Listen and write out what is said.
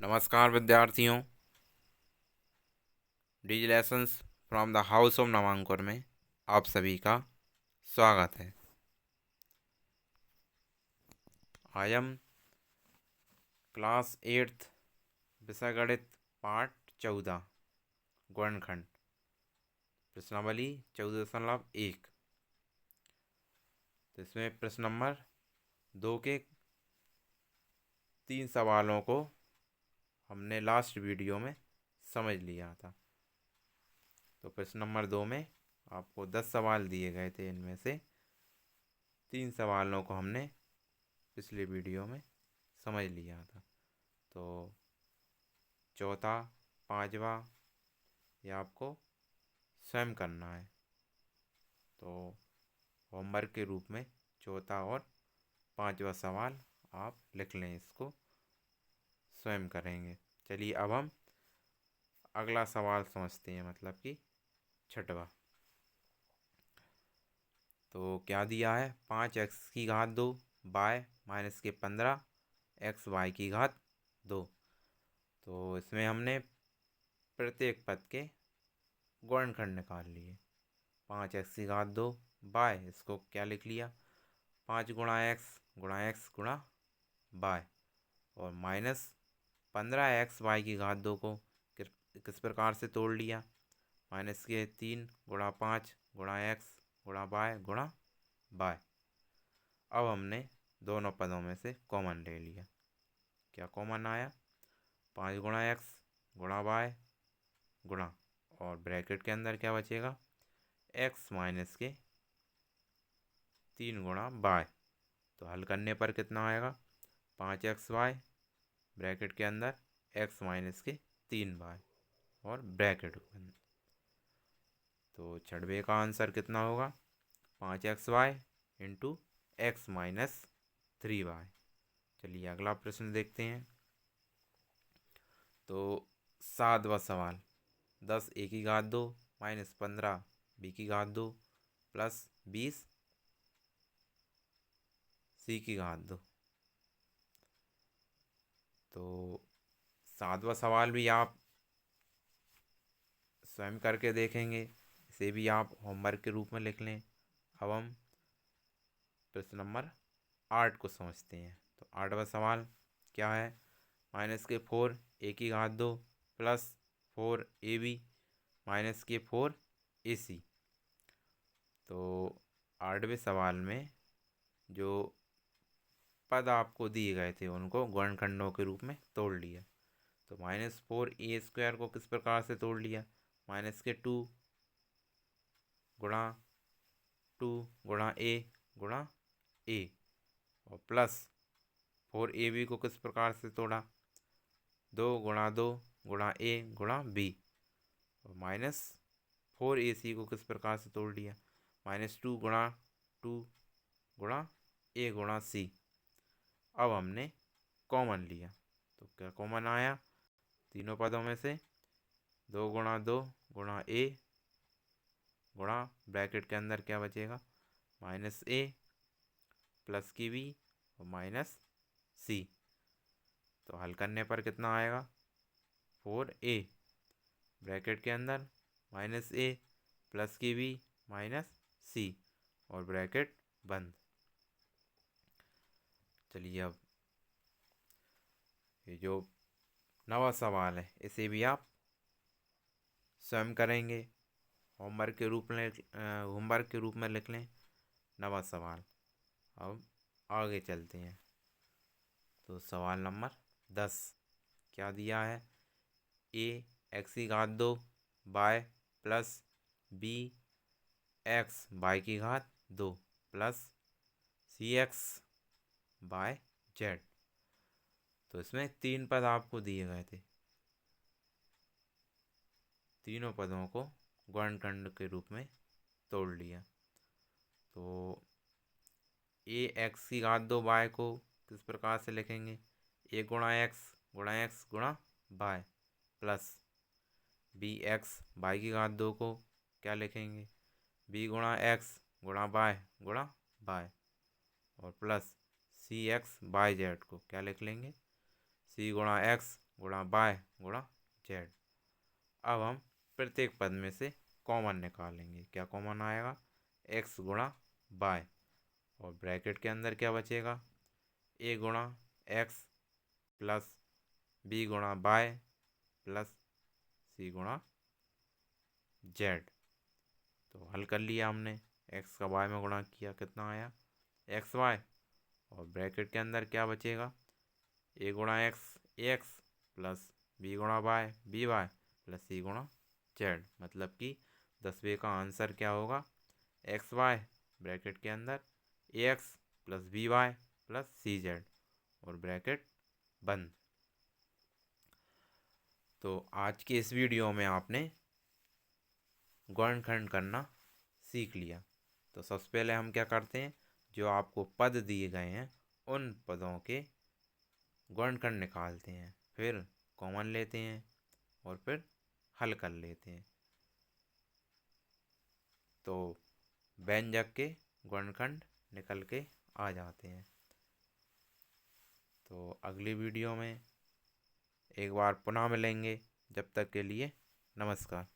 नमस्कार विद्यार्थियों। Digi lessons from the house of Navankur में आप सभी का स्वागत है। आई एम क्लास 8th विषय गणित पाठ 14 गुणनखंड प्रश्नावली 14.1। तो इसमें प्रश्न नंबर 2 के 3 सवालों को हमने लास्ट वीडियो में समझ लिया था। तो प्रश्न नंबर 2 में आपको 10 सवाल दिए गए थे। इनमें से 3 सवालों को हमने पिछले वीडियो में समझ लिया था। तो चौथा, पांचवा ये आपको स्वयं करना है। तो होमवर्क के रूप में चौथा और पांचवा सवाल आप लिख लें, इसको स्वयं करेंगे। चलिए अब हम अगला सवाल समझते हैं, मतलब कि छठवा। तो क्या दिया है, 5x की घात 2 बाय माइनस के 15 एक्स वाई की घात 2। तो इसमें हमने प्रत्येक पद के गुणनखंड निकाल लिए। 5x की घात 2 बाय, इसको क्या लिख लिया, 5 गुणा एक्स गुणा बाय, और माइनस 15x वाई की घात 2 को किस प्रकार से तोड़ लिया, माइनस के 3 गुणा 5 गुणा एक्स गुणा बाय। अब हमने दोनों पदों में से कॉमन ले लिया। क्या कॉमन आया, 5 गुणा एक्स गुणा बाय गुणा, और ब्रैकेट के अंदर क्या बचेगा, एक्स माइनस के 3 गुणा बाय। तो हल करने पर कितना आएगा, 5xy ब्रैकेट के अंदर एक्स माइनस के 3y और ब्रैकेट बंद। तो छठवे का आंसर कितना होगा, 5xy into x minus 3y। चलिए अगला प्रश्न देखते हैं। तो 7वां सवाल, 10 a की घात 2 माइनस 15 b की घात 2 प्लस 20 c की घात 2। तो 7वां सवाल भी आप स्वयं करके देखेंगे, इसे भी आप होमवर्क के रूप में लिख लें। अब हम प्रश्न नंबर 8 को समझते हैं। तो 8वां सवाल क्या है, माइनस के 4 a की घात 2 प्लस 4ab माइनस के 4ac। तो 8वें सवाल में जो पद आपको दिए गए थे उनको गुणनखंडों के रूप में तोड़ लिया। तो -4a² को किस प्रकार से तोड़ लिया, माइनस के 2 गुणा 2 गुणा a और प्लस 4ab को किस प्रकार से तोड़ा, 2 गुणा 2 गुणा a गुणा b, और माइनस 4ac को किस प्रकार से तोड़ लिया, -2 गुणा 2 गुणा a गुणा c। अब हमने कॉमन लिया। तो क्या कॉमन आया, तीनों पदों में से 2 गुणा 2 गुणा a गुणा ब्रैकेट के अंदर क्या बचेगा, -a प्लस की b और माइनस c। तो हल करने पर कितना आएगा, 4a ब्रैकेट के अंदर -a प्लस की b माइनस c और ब्रैकेट बंद। चलिए अब ये जो 9वां सवाल है इसे भी आप स्वयं करेंगे, होमवर्क के रूप में लिख लें 9वां सवाल। अब आगे चलते हैं। तो सवाल नंबर 10 क्या दिया है, a x की घात 2 by plus b x by की घात 2 plus c x by z. तो इसमें 3 पद आपको दिए गए थे, तीनों पदों को गुणनखंड के रूप में तोड़ लिया। तो a x की घात 2 बाय को किस प्रकार से लिखेंगे, a गुणा एक्स गुणा by plus b x by की घात 2 को क्या लिखेंगे, b गुणा एक्स गुणा बाय और plus c x by Z को क्या लिख लेंगे, c गुणा एक्स गुणा बाय गुणा जेड। अब हम प्रत्येक पद में से कॉमन निकालेंगे। क्या कॉमन आएगा? एक्स गुणा बाय, और ब्रैकेट के अंदर क्या बचेगा? ए गुणा एक्स प्लस बी गुणा बाय प्लस सी गुणा जेड। तो हल कर लिया हमने, एक्स का वाई में गुणा किया, कितना आया? X Y. और ब्रैकेट के अंदर क्या बचेगा? ए गुणा एक्स प्लस बी गुणा वाई बी वाई प्लस सी गुणा जेड। मतलब कि 10वें का आंसर क्या होगा? एक्स वाई ब्रैकेट के अंदर A X plus B Y plus C Z, और ब्रैकेट बंद। तो आज के इस वीडियो में आपने गुणनखंड करना सीख लिया। तो सबसे पहले हम क्या करते हैं, जो आपको पद दिए गए हैं उन पदों के गुणनखंड निकालते हैं, फिर कॉमन लेते हैं और फिर हल कर लेते हैं। तो व्यंजक के गुणनखंड निकल के आ जाते हैं। तो अगली वीडियो में एक बार पुनः मिलेंगे। जब तक के लिए नमस्कार।